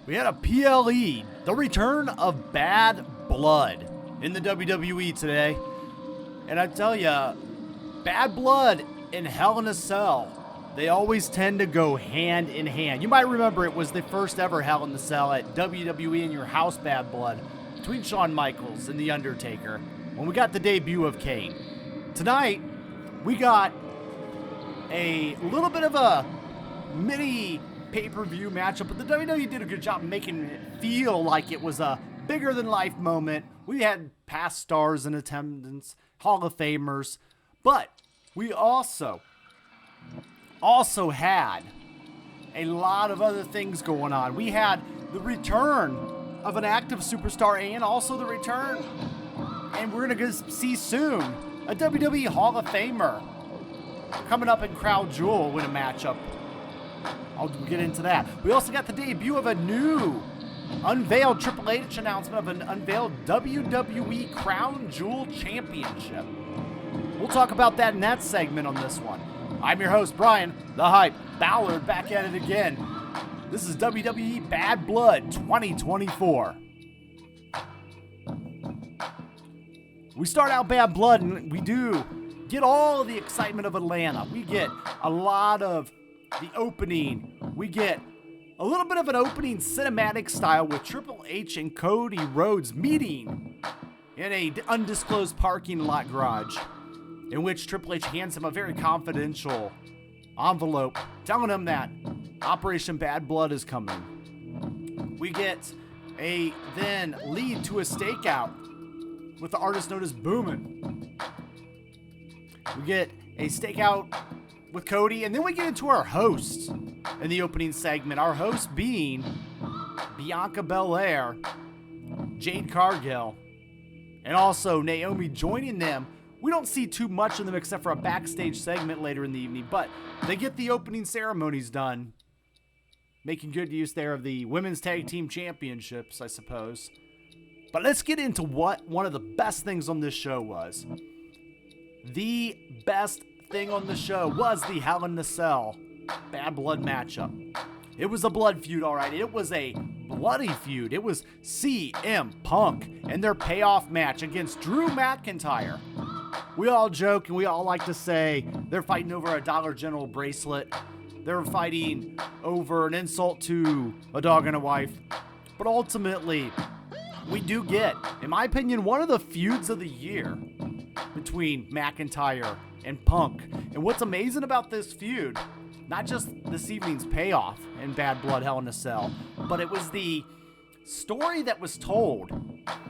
We had a PLE, the return of Bad Blood in the WWE today. And I tell ya, Bad Blood and Hell in a Cell, they always tend to go hand in hand. You might remember it was the first ever Hell in the Cell at WWE In Your House Bad Blood between Shawn Michaels and The Undertaker when we got the debut of Kane. Tonight, we got a little bit of a mini pay-per-view matchup, but the WWE did a good job making it feel like it was a bigger-than-life moment. We had past stars in attendance, Hall of Famers, but we also had a lot of other things going on. We had the return of an active superstar and also the return, and we're going to see soon, a WWE Hall of Famer coming up in Crown Jewel with a matchup. I'll get into that. We also got the debut of a new unveiled Triple H announcement of an unveiled WWE Crown Jewel Championship. We'll talk about that in that segment on this one. I'm your host, Bryan, the Hype, Ballard, back at it again. This is WWE Bad Blood 2024. We start out Bad Blood, and we do get all the excitement of Atlanta. We get a lot of the opening. We get a little bit of an opening cinematic style with Triple H and Cody Rhodes meeting in a undisclosed parking lot garage, in which Triple H hands him a very confidential envelope telling him that Operation Bad Blood is coming. We get a then lead to a stakeout with the artist known as Boomin'. We get a stakeout with Cody, and then we get into our hosts in the opening segment. Our host being Bianca Belair, Jade Cargill, and also Naomi joining them. We don't see too much of them except for a backstage segment later in the evening, but they get the opening ceremonies done, making good use there of the Women's Tag Team Championships, I suppose. But let's get into what one of the best things on this show was. The best thing on the show was the Hell in the Cell Bad Blood matchup. It was a blood feud, all right. It was a bloody feud. It was CM Punk and their payoff match against Drew McIntyre. We all joke and we all like to say they're fighting over a Dollar General bracelet. They're fighting over an insult to a dog and a wife. But ultimately, we do get, in my opinion, one of the feuds of the year between McIntyre and Punk. And what's amazing about this feud, not just this evening's payoff in Bad Blood Hell in a Cell, but it was the story that was told.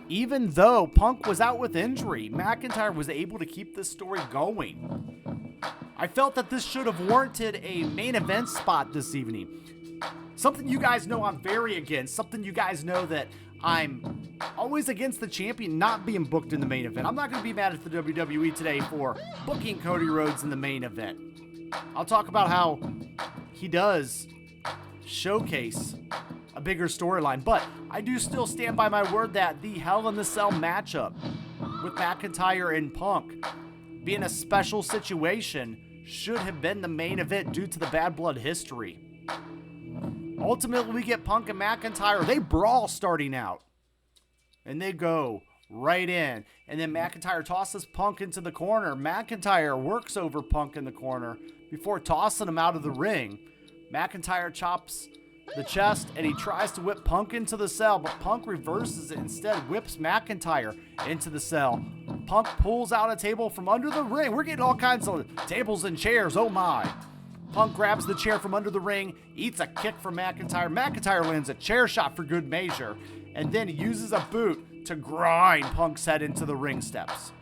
Even though Punk was out with injury, McIntyre was able to keep this story going. I felt that this should have warranted a main event spot this evening. Something you guys know I'm very against. Something you guys know that I'm always against the champion not being booked in the main event. I'm not going to be mad at the WWE today for booking Cody Rhodes in the main event. I'll talk about how he does showcase a bigger storyline, but I do still stand by my word that the Hell in the Cell matchup with McIntyre and Punk being a special situation should have been the main event due to the Bad Blood history. Ultimately, we get Punk and McIntyre. They brawl starting out. And they go right in. And then McIntyre tosses Punk into the corner. McIntyre works over Punk in the corner before tossing him out of the ring. McIntyre chops the chest and he tries to whip Punk into the cell, but Punk reverses it, instead whips McIntyre into the cell. Punk pulls out a table from under the ring. We're getting all kinds of tables and chairs, oh my. Punk grabs the chair from under the ring, eats a kick from McIntyre. McIntyre lands a chair shot for good measure, and then he uses a boot to grind Punk's head into the ring steps.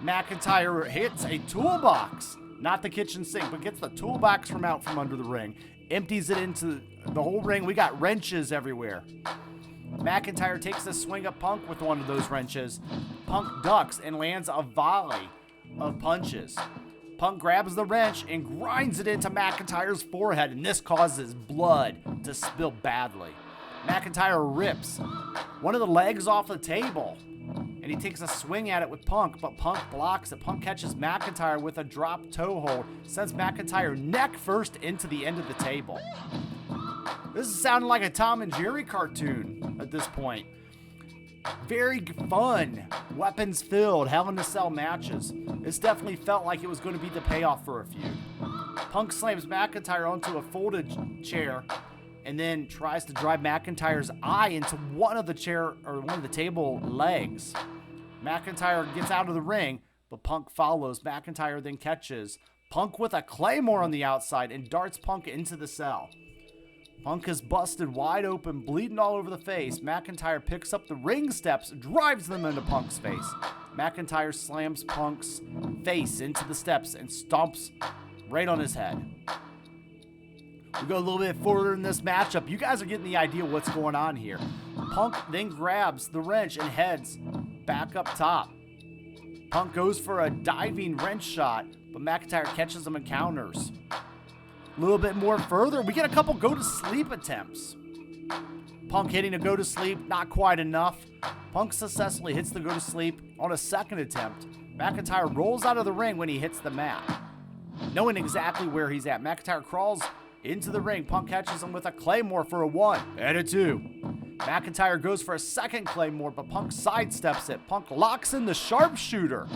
McIntyre hits a toolbox, not the kitchen sink, but gets the toolbox from out from under the ring, empties it into the whole ring. We got wrenches everywhere. McIntyre takes a swing at Punk with one of those wrenches. Punk ducks and lands a volley of punches. Punk grabs the wrench and grinds it into McIntyre's forehead, and this causes blood to spill badly. McIntyre rips one of the legs off the table, and he takes a swing at it with Punk, but Punk blocks it. Punk catches McIntyre with a drop toe hold, sends McIntyre neck first into the end of the table. This is sounding like a Tom and Jerry cartoon at this point. Very fun, weapons-filled, Hell in a Cell matches. This definitely felt like it was going to be the payoff for a feud. Punk slams McIntyre onto a folded chair and then tries to drive McIntyre's eye into one of the table legs. McIntyre gets out of the ring, but Punk follows. McIntyre then catches Punk with a Claymore on the outside and darts Punk into the cell. Punk is busted wide open, bleeding all over the face. McIntyre picks up the ring steps, drives them into Punk's face. McIntyre slams Punk's face into the steps and stomps right on his head. We go a little bit further in this matchup. You guys are getting the idea what's going on here. Punk then grabs the wrench and heads back up top. Punk goes for a diving wrench shot, but McIntyre catches him and counters. A little bit more further, we get a couple go-to-sleep attempts. Punk hitting a go-to-sleep, not quite enough. Punk successfully hits the go-to-sleep on a second attempt. McIntyre rolls out of the ring when he hits the mat. Knowing exactly where he's at, McIntyre crawls into the ring. Punk catches him with a Claymore for a 1 and a 2. McIntyre goes for a second Claymore, but Punk sidesteps it. Punk locks in the sharpshooter.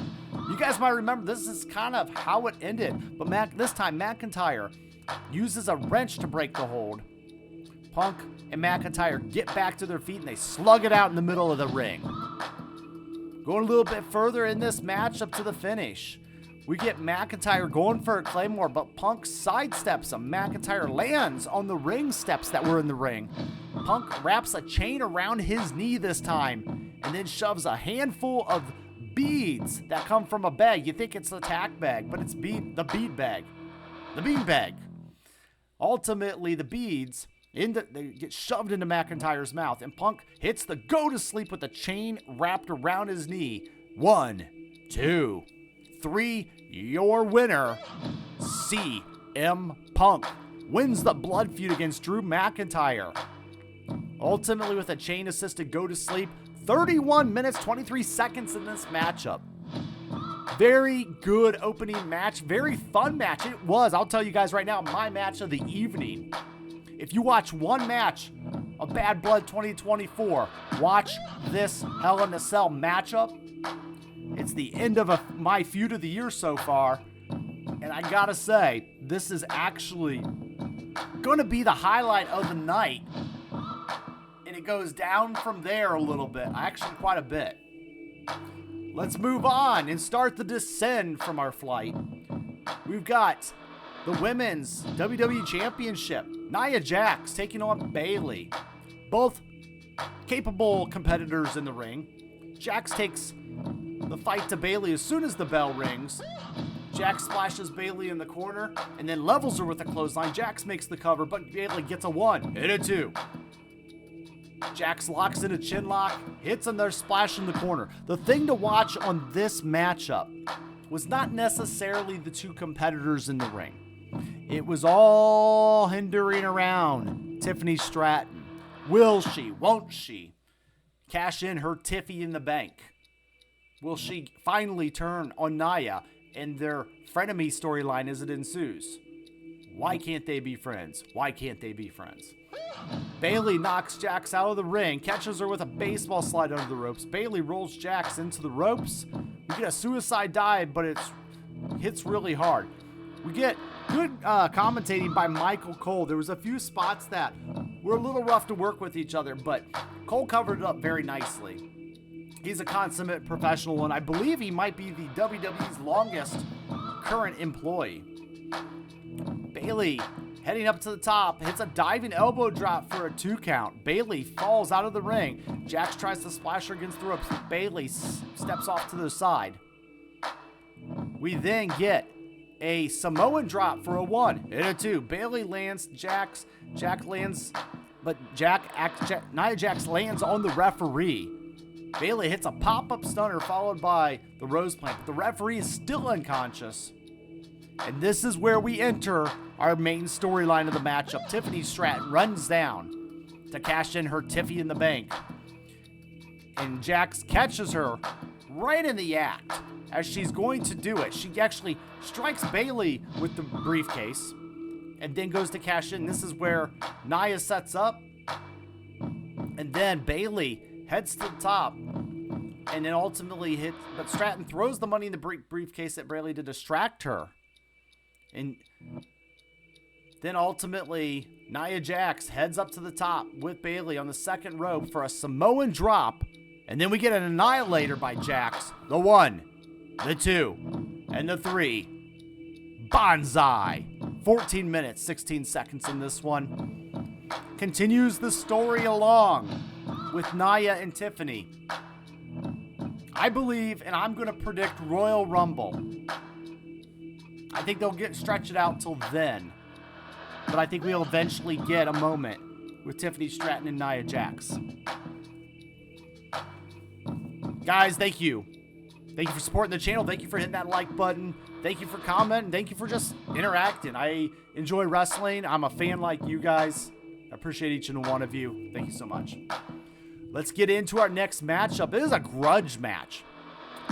You guys might remember this is kind of how it ended, but this time McIntyre uses a wrench to break the hold. Punk and McIntyre get back to their feet and they slug it out in the middle of the ring. Going a little bit further in this match up to the finish. We get McIntyre going for a Claymore, but Punk sidesteps him. McIntyre lands on the ring steps that were in the ring. Punk wraps a chain around his knee this time and then shoves a handful of beads that come from a bag. You think it's a tack bag, but it's the bead bag. The bead bag. Ultimately, the beads they get shoved into McIntyre's mouth, and Punk hits the go-to-sleep with the chain wrapped around his knee. 1, 2, 3. Your winner, CM Punk, wins the blood feud against Drew McIntyre. Ultimately, with a chain-assisted go-to-sleep, 31 minutes, 23 seconds in this matchup. Very good opening match. Very fun match. It was, I'll tell you guys right now, my match of the evening. If you watch one match of Bad Blood 2024, watch this Hell in a Cell matchup. It's the end of my feud of the year so far. And I gotta say, this is actually going to be the highlight of the night. And it goes down from there a little bit. Actually, quite a bit. Let's move on and start the descend from our flight. We've got the Women's WWE Championship. Nia Jax taking on Bayley. Both capable competitors in the ring. Jax takes the fight to Bayley as soon as the bell rings. Jax splashes Bayley in the corner and then levels her with a clothesline. Jax makes the cover, but Bayley gets a 1 and a 2. Jax locks in a chin lock, hits another splash in the corner. The thing to watch on this matchup was not necessarily the two competitors in the ring. It was all hindering around Tiffany Stratton. Will she, won't she cash in her Tiffy in the bank? Will she finally turn on Nia and their frenemy storyline as it ensues? Why can't they be friends? Why can't they be friends? Bayley knocks Jax out of the ring, catches her with a baseball slide under the ropes. Bayley rolls Jax into the ropes. We get a suicide dive, but it hits really hard. We get good commentating by Michael Cole. There was a few spots that were a little rough to work with each other, but Cole covered it up very nicely. He's a consummate professional, and I believe he might be the WWE's longest current employee. Bayley heading up to the top, hits a diving elbow drop for a 2 count. Bayley falls out of the ring. Jax tries to splash her against the ropes. Bayley steps off to the side. We then get a Samoan drop for a 1 and a 2. Bayley lands, Jax lands, but Nia Jax lands on the referee. Bayley hits a pop-up stunner followed by the Rose Plant, but the referee is still unconscious. And this is where we enter our main storyline of the matchup. Tiffany Stratton runs down to cash in her Tiffy in the bank. And Jax catches her right in the act as she's going to do it. She actually strikes Bayley with the briefcase, and then goes to cash in. This is where Nia sets up, and then Bayley heads to the top, and then ultimately hits, but Stratton throws the money in the briefcase at Bayley to distract her. And then ultimately, Nia Jax heads up to the top with Bayley on the second rope for a Samoan drop. And then we get an annihilator by Jax. The 1, the 2, and the 3. Banzai. 14 minutes, 16 seconds in this one. Continues the story along with Nia and Tiffany. I believe, and I'm going to predict Royal Rumble. I think they'll stretch it out till then. But I think we'll eventually get a moment with Tiffany Stratton and Nia Jax. Guys, thank you. Thank you for supporting the channel. Thank you for hitting that like button. Thank you for commenting. Thank you for just interacting. I enjoy wrestling. I'm a fan like you guys. I appreciate each and one of you. Thank you so much. Let's get into our next matchup. It is a grudge match.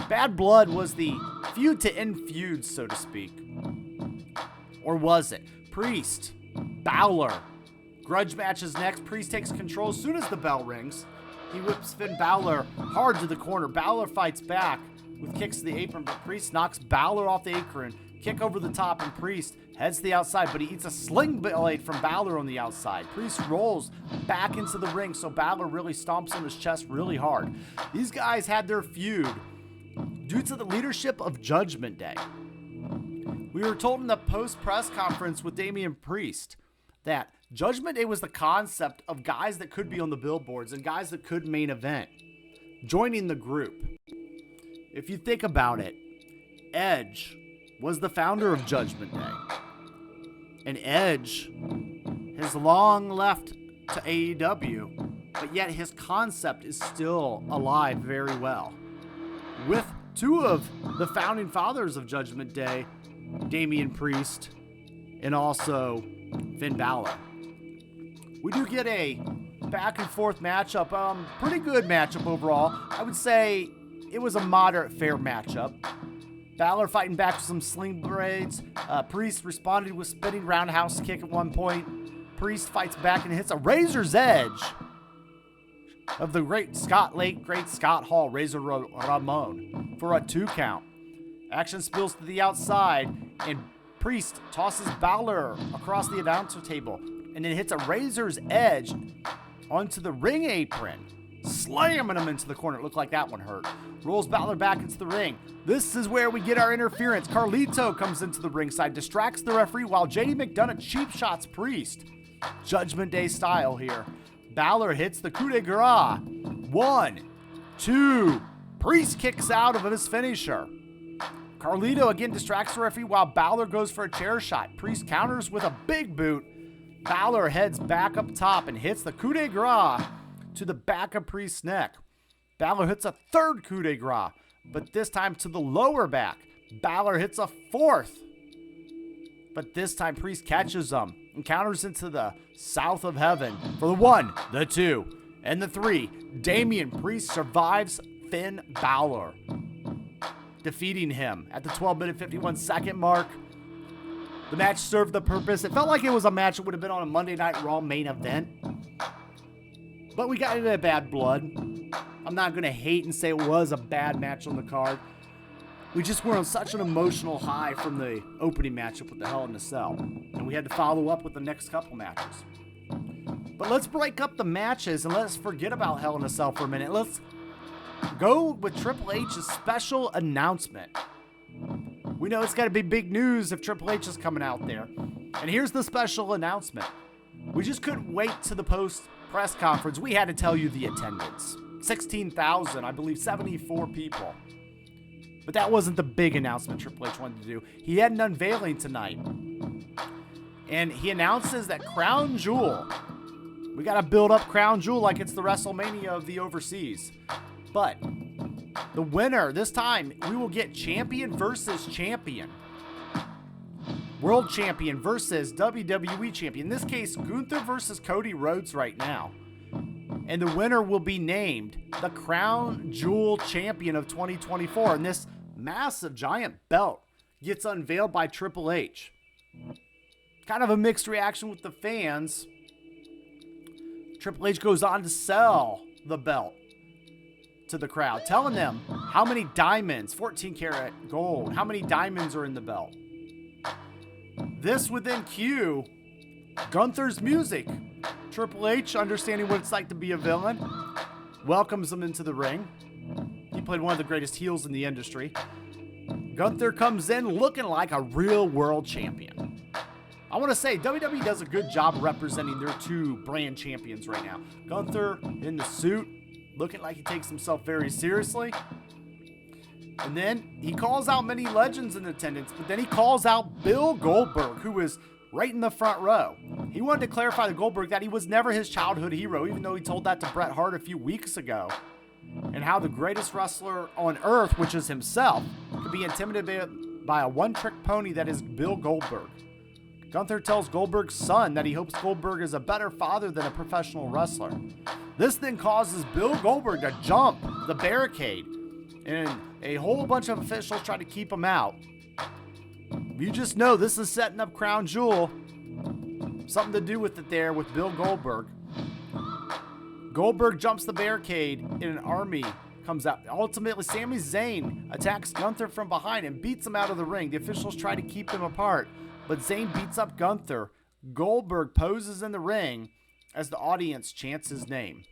Bad Blood was the feud to end feuds, so to speak. Or was it? Priest, Ballard. Grudge match is next. Priest takes control as soon as the bell rings. He whips Finn Balor hard to the corner. Balor fights back with kicks to the apron, but Priest knocks Balor off the apron. Kick over the top, and Priest heads to the outside, but he eats a sling blade from Balor on the outside. Priest rolls back into the ring, so Balor really stomps on his chest really hard. These guys had their feud due to the leadership of Judgment Day. We were told in the post-press conference with Damian Priest that Judgment Day was the concept of guys that could be on the billboards and guys that could main event, joining the group. If you think about it, Edge was the founder of Judgment Day. And Edge has long left to AEW, but yet his concept is still alive very well. With two of the founding fathers of Judgment Day, Damian Priest and also Finn Balor. We do get a back and forth matchup. Pretty good matchup overall. I would say it was a moderate fair matchup. Balor fighting back with some sling blades. Priest responded with spinning roundhouse kick at one point. Priest fights back and hits a razor's edge of the late Scott Hall, Razor Ramon, for a 2 count. Action spills to the outside, and Priest tosses Balor across the announcer table, and then hits a razor's edge onto the ring apron, slamming him into the corner. It looked like that one hurt. Rolls Balor back into the ring. This is where we get our interference. Carlito comes into the ringside, distracts the referee while JD McDonough cheap shots Priest. Judgment Day style here. Balor hits the coup de grace. 1, 2. Priest kicks out of his finisher. Carlito again distracts the referee while Balor goes for a chair shot. Priest counters with a big boot. Balor heads back up top and hits the coup de grace to the back of Priest's neck. Balor hits a third coup de grace, but this time to the lower back. Balor hits a fourth, but this time Priest catches him and counters into the south of heaven for the 1, the 2, and the 3. Damian Priest survives Finn Balor, defeating him at the 12-minute 51-second mark. The match served the purpose. It felt like it was a match that would have been on a Monday Night Raw main event, but we got into a Bad Blood. I'm not going to hate and say it was a bad match on the card. We just were on such an emotional high from the opening matchup with the Hell in a Cell, and we had to follow up with the next couple matches. But let's break up the matches and let's forget about Hell in a Cell for a minute. Let's go with Triple H's special announcement. We know it's got to be big news if Triple H is coming out there. And here's the special announcement. We just couldn't wait to the post-press conference. We had to tell you the attendance. 16,000, I believe 74 people. But that wasn't the big announcement Triple H wanted to do. He had an unveiling tonight. And he announces that Crown Jewel, we got to build up Crown Jewel like it's the WrestleMania of the overseas. But the winner, this time, we will get champion versus champion. World champion versus WWE champion. In this case, Gunther versus Cody Rhodes right now. And the winner will be named the Crown Jewel Champion of 2024. And this massive giant belt gets unveiled by Triple H. Kind of a mixed reaction with the fans. Triple H goes on to sell the belt to the crowd, telling them how many diamonds, 14 karat gold, how many diamonds are in the belt. This would then cue Gunther's music. Triple H, understanding what it's like to be a villain, welcomes him into the ring. He played one of the greatest heels in the industry. Gunther comes in looking like a real world champion. I want to say WWE does a good job representing their two brand champions right now. Gunther in the suit, looking like he takes himself very seriously. And then he calls out many legends in attendance, but then he calls out Bill Goldberg, who was right in the front row. He wanted to clarify to Goldberg that he was never his childhood hero, even though he told that to Bret Hart a few weeks ago. And how the greatest wrestler on earth, which is himself, could be intimidated by a one-trick pony that is Bill Goldberg. Gunther tells Goldberg's son that he hopes Goldberg is a better father than a professional wrestler. This then causes Bill Goldberg to jump the barricade, and a whole bunch of officials try to keep him out. You just know this is setting up Crown Jewel. Something to do with it there with Bill Goldberg. Goldberg jumps the barricade and an army comes out. Ultimately, Sami Zayn attacks Gunther from behind and beats him out of the ring. The officials try to keep them apart, but Zayn beats up Gunther. Goldberg poses in the ring as the audience chants his name.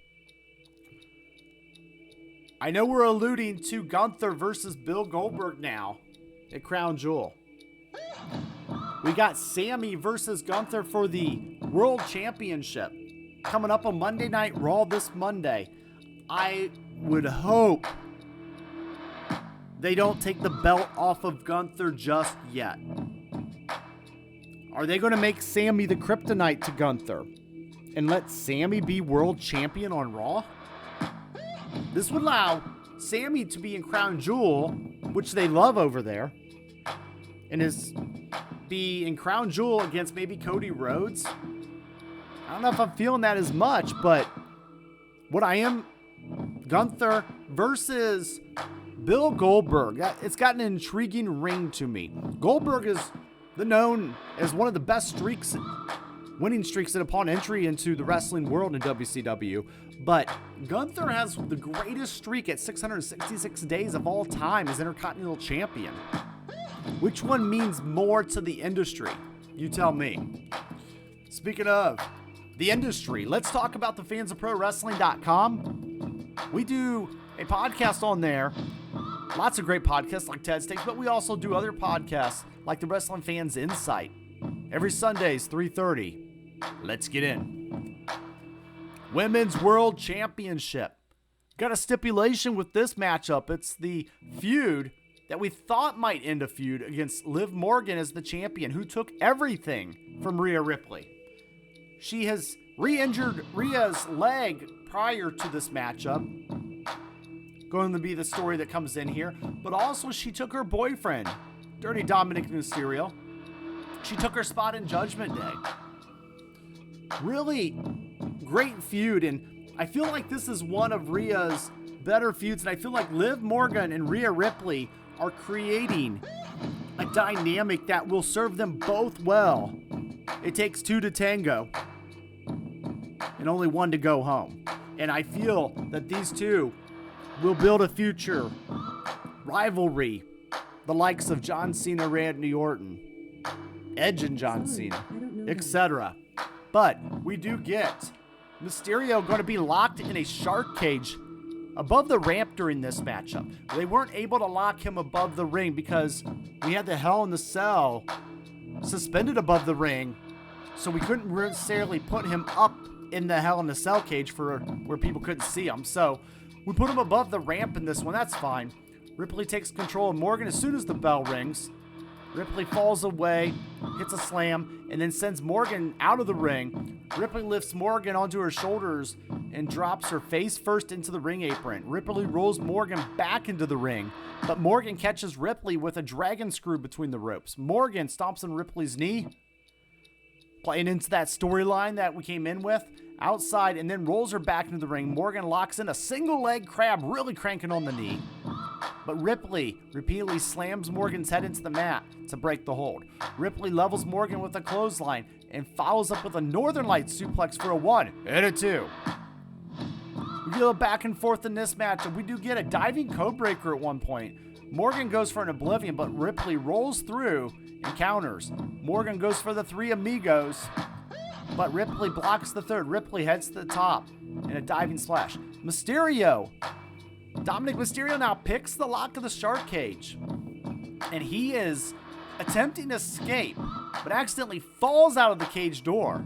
I know we're alluding to Gunther versus Bill Goldberg now at Crown Jewel. We got Sami versus Gunther for the World Championship coming up on Monday Night Raw this Monday. I would hope they don't take the belt off of Gunther just yet. Are they going to make Sami the kryptonite to Gunther and let Sami be world champion on Raw? This would allow Sami to be in Crown Jewel, which they love over there, and be in Crown Jewel against maybe Cody Rhodes. I don't know if I'm feeling that as much, but what I am, Gunther versus Bill Goldberg. It's got an intriguing ring to me. Goldberg is known as one of the best winning streaks upon entry into the wrestling world in WCW. But Gunther has the greatest streak at 666 days of all time as Intercontinental Champion. Which one means more to the industry? You tell me. Speaking of the industry, let's talk about the fans of ProWrestling.com. We do a podcast on there. Lots of great podcasts like Ted Stakes, but we also do other podcasts like the Wrestling Fans Insight. Every Sundays, 3:30. Let's get in. Women's World Championship. Got a stipulation with this matchup. It's the feud that we thought might end a feud against Liv Morgan as the champion, who took everything from Rhea Ripley. She has re-injured Rhea's leg prior to this matchup. Going to be the story that comes in here. But also she took her boyfriend, Dirty Dominic Mysterio. She took her spot in Judgment Day. Really great feud, and I feel like this is one of Rhea's better feuds, and I feel like Liv Morgan and Rhea Ripley are creating a dynamic that will serve them both well. It takes two to tango and only one to go home. And I feel that these two will build a future rivalry, the likes of John Cena, Randy Orton, Edge and John Cena, etc. But we do get Mysterio going to be locked in a shark cage above the ramp during this matchup. They weren't able to lock him above the ring because we had the Hell in the Cell suspended above the ring, so we couldn't necessarily put him up in the Hell in the Cell cage for where people couldn't see him. So we put him above the ramp in this one. That's fine. Ripley takes control of Morgan as soon as the bell rings. Ripley falls away, hits a slam, and then sends Morgan out of the ring. Ripley lifts Morgan onto her shoulders and drops her face first into the ring apron. Ripley rolls Morgan back into the ring, but Morgan catches Ripley with a dragon screw between the ropes. Morgan stomps on Ripley's knee, playing into that storyline that we came in with, outside, and then rolls her back into the ring. Morgan locks in a single leg crab, really cranking on the knee. But Ripley repeatedly slams Morgan's head into the mat to break the hold. Ripley levels Morgan with a clothesline and follows up with a Northern Lights suplex for a 1 and a 2. We get a back and forth in this match, and we do get a diving code breaker at one point. Morgan goes for an Oblivion, but Ripley rolls through and counters. Morgan goes for the 3 Amigos, but Ripley blocks the third. Ripley heads to the top in a diving splash. Dominic Mysterio now picks the lock of the shark cage, and he is attempting to escape, but accidentally falls out of the cage door.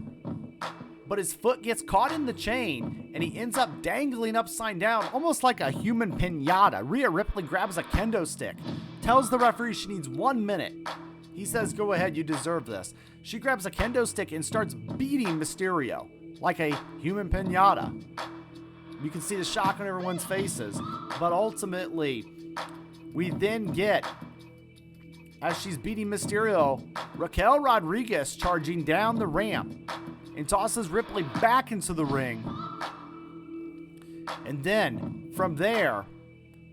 But his foot gets caught in the chain, and he ends up dangling upside down, almost like a human piñata. Rhea Ripley grabs a kendo stick, tells the referee she needs 1 minute. He says, "Go ahead, you deserve this." She grabs a kendo stick and starts beating Mysterio like a human piñata. You can see the shock on everyone's faces, but ultimately, we then get, as she's beating Mysterio, Raquel Rodriguez charging down the ramp and tosses Ripley back into the ring. And then, from there,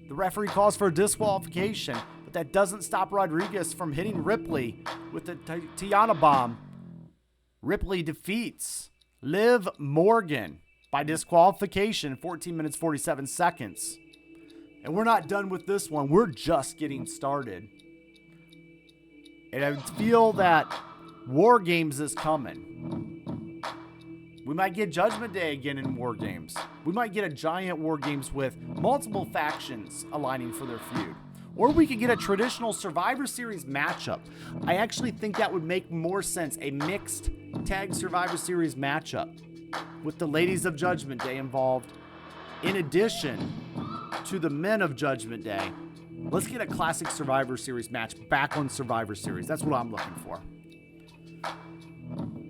the referee calls for a disqualification, but that doesn't stop Rodriguez from hitting Ripley with the Tiana Bomb. Ripley defeats Liv Morgan by disqualification, 14 minutes, 47 seconds. And we're not done with this one. We're just getting started. And I feel that War Games is coming. We might get Judgment Day again in War Games. We might get a giant War Games with multiple factions aligning for their feud. Or we could get a traditional Survivor Series matchup. I actually think that would make more sense. A mixed tag Survivor Series matchup with the ladies of Judgment Day involved, in addition to the men of Judgment Day. Let's get a classic Survivor Series match back on Survivor Series. That's what I'm looking for.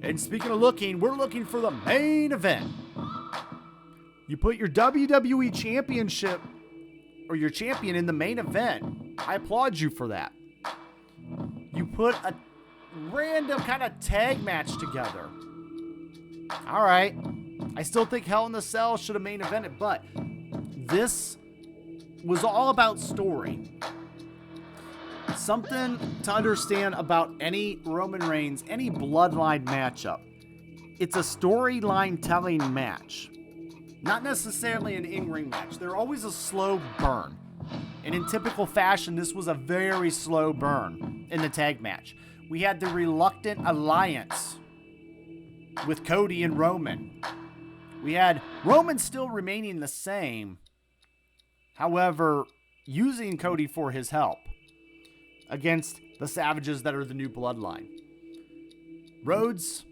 And speaking of looking, we're looking for the main event. You put your WWE Championship or your champion in the main event. I applaud you for that. You put a random kind of tag match together. All right. I still think Hell in the Cell should have main evented, but this was all about story. Something to understand about any Roman Reigns, any bloodline matchup. It's a storyline telling match. Not necessarily an in-ring match. They're always a slow burn. And in typical fashion, this was a very slow burn in the tag match. We had the reluctant alliance with Cody and Roman. We had Roman still remaining the same, however, using Cody for his help against the Savages that are the new bloodline. Rhodes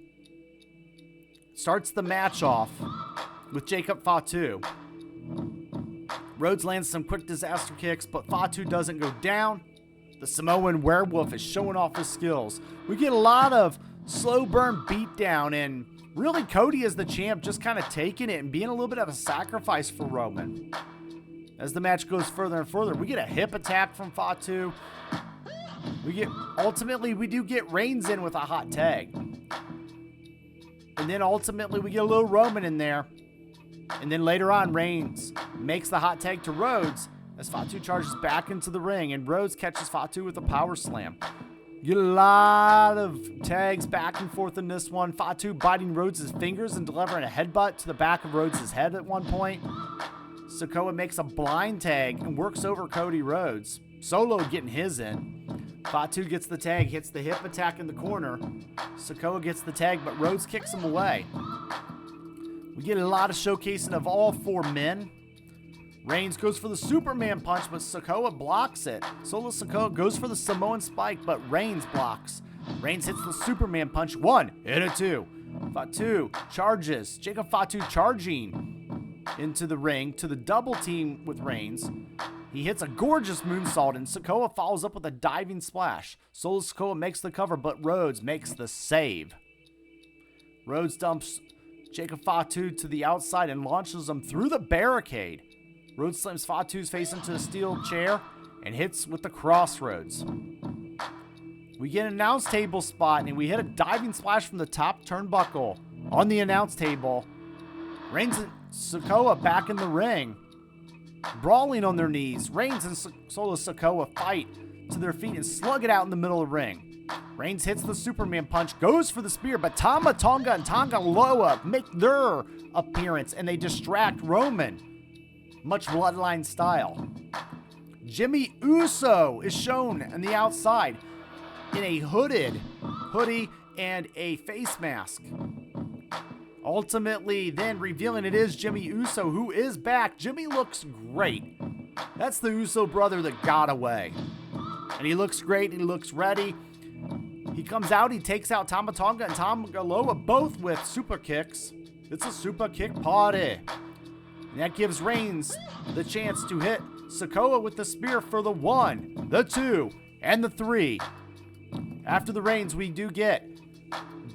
starts the match off with Jacob Fatu. Rhodes lands some quick disaster kicks, but Fatu doesn't go down. The Samoan Werewolf is showing off his skills. We get a lot of slow burn beatdown, and really Cody as the champ just kind of taking it and being a little bit of a sacrifice for Roman. As the match goes further and further, we get a hip attack from Fatu. Ultimately, we do get Reigns in with a hot tag. And then ultimately, we get a little Roman in there. And then later on, Reigns makes the hot tag to Rhodes as Fatu charges back into the ring, and Rhodes catches Fatu with a power slam. You get a lot of tags back and forth in this one. Fatu biting Rhodes' fingers and delivering a headbutt to the back of Rhodes' head at one point. Sikoa makes a blind tag and works over Cody Rhodes. Solo getting his in. Fatu gets the tag, hits the hip attack in the corner. Sikoa gets the tag, but Rhodes kicks him away. We get a lot of showcasing of all four men. Reigns goes for the Superman punch, but Sikoa blocks it. Solo Sikoa goes for the Samoan spike, but Reigns blocks. Reigns hits the Superman punch, 1 and a 2. Fatu charges. Jacob Fatu charging into the ring to the double team with Reigns. He hits a gorgeous moonsault, and Sikoa follows up with a diving splash. Solo Sikoa makes the cover, but Rhodes makes the save. Rhodes dumps Jacob Fatu to the outside and launches him through the barricade. Rhodes slams Fatu's face into a steel chair and hits with the crossroads. We get an announce table spot, and we hit a diving splash from the top turnbuckle on the announce table. Reigns and Sikoa back in the ring. brawling on their knees. Reigns and Solo Sikoa fight to their feet and slug it out in the middle of the ring. Reigns hits the Superman punch, goes for the spear, but Tama Tonga and Tonga Loa make their appearance and they distract Roman, much Bloodline style. Jimmy Uso is shown on the outside in a hoodie and a face mask. Ultimately, then revealing it is Jimmy Uso, who is back. Jimmy looks great. That's the Uso brother that got away. And he looks great, and he looks ready. He comes out, he takes out Tama Tonga and Tonga Loa, both with super kicks. It's a super kick party. And that gives Reigns the chance to hit Sikoa with the spear for the 1, the 2, and the 3. After the Reigns, we do get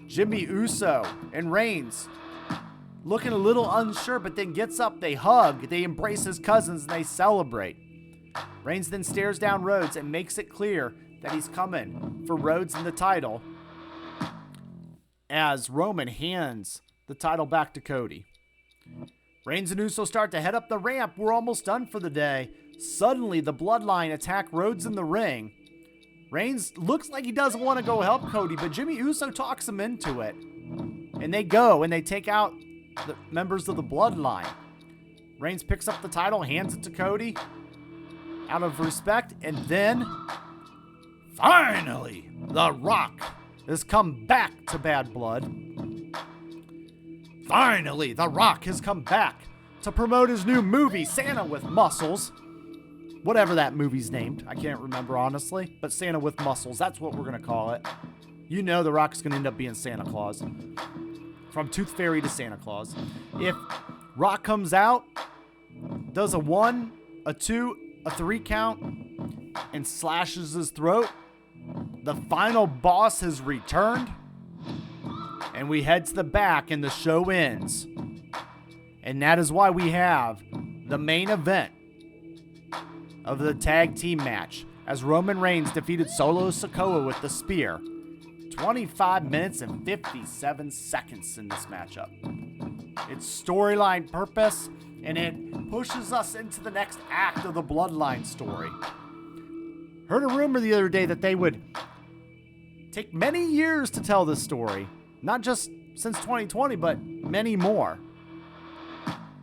Jimmy Uso and Reigns looking a little unsure, but then gets up, they hug, they embrace his cousins, and they celebrate. Reigns then stares down Rhodes and makes it clear that he's coming for Rhodes and the title as Roman hands the title back to Cody. Reigns and Uso start to head up the ramp. We're almost done for the day. Suddenly, the Bloodline attack Rhodes in the ring. Reigns looks like he doesn't want to go help Cody, but Jimmy Uso talks him into it. And they go, and they take out the members of the Bloodline. Reigns picks up the title, hands it to Cody out of respect, and then, finally, The Rock has come back to Bad Blood. Finally, The Rock has come back to promote his new movie, Santa with Muscles. Whatever that movie's named. I can't remember, honestly. But Santa with Muscles, that's what we're going to call it. You know The Rock's going to end up being Santa Claus. From Tooth Fairy to Santa Claus. If Rock comes out, does a 1, a 2, a 3 count, and slashes his throat, the final boss has returned, and we head to the back and the show ends. And that is why we have the main event of the tag team match as Roman Reigns defeated Solo Sikoa with the spear. 25 minutes and 57 seconds in this matchup. It's storyline purpose, and it pushes us into the next act of the Bloodline story. Heard a rumor the other day that they would take many years to tell this story. Not just since 2020, but many more.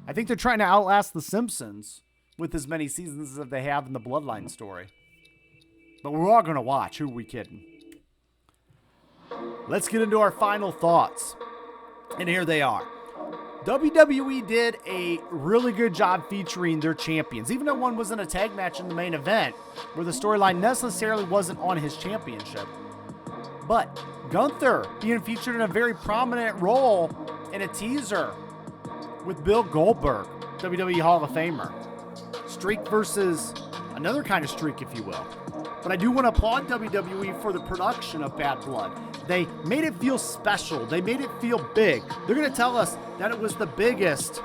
I think they're trying to outlast The Simpsons with as many seasons as they have in the Bloodline story. But we're all going to watch. Who are we kidding? Let's get into our final thoughts. And here they are. WWE did a really good job featuring their champions. Even though one wasn't a tag match in the main event, where the storyline necessarily wasn't on his championship. But Gunther being featured in a very prominent role in a teaser with Bill Goldberg, WWE Hall of Famer. Streak versus another kind of streak, if you will. But I do want to applaud WWE for the production of Bad Blood. They made it feel special. They made it feel big. They're going to tell us that it was the biggest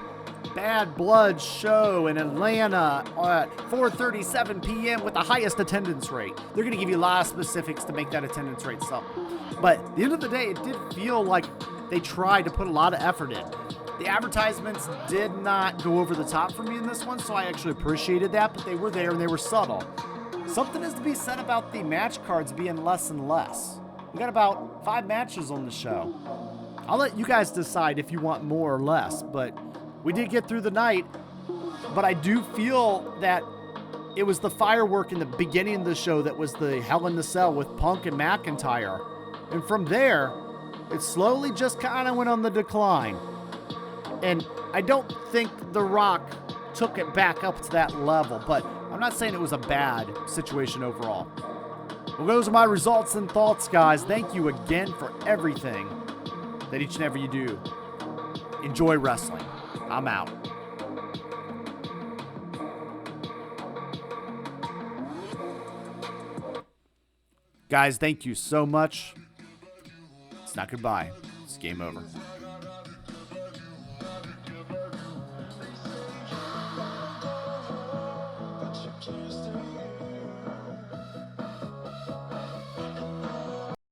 Bad Blood show in Atlanta at 4:37 p.m. with the highest attendance rate. They're going to give you a lot of specifics to make that attendance rate something. But at the end of the day, it did feel like they tried to put a lot of effort in. The advertisements did not go over the top for me in this one, so I actually appreciated that, but they were there and they were subtle. Something is to be said about the match cards being less and less. We got about 5 matches on the show. I'll let you guys decide if you want more or less, but we did get through the night. But I do feel that it was the firework in the beginning of the show that was the Hell in the Cell with Punk and McIntyre. And from there, it slowly just kind of went on the decline. And I don't think The Rock took it back up to that level, but I'm not saying it was a bad situation overall. Well, those are my results and thoughts, guys. Thank you again for everything that each and every you do. Enjoy wrestling. I'm out. Guys, thank you so much. It's not goodbye. It's game over.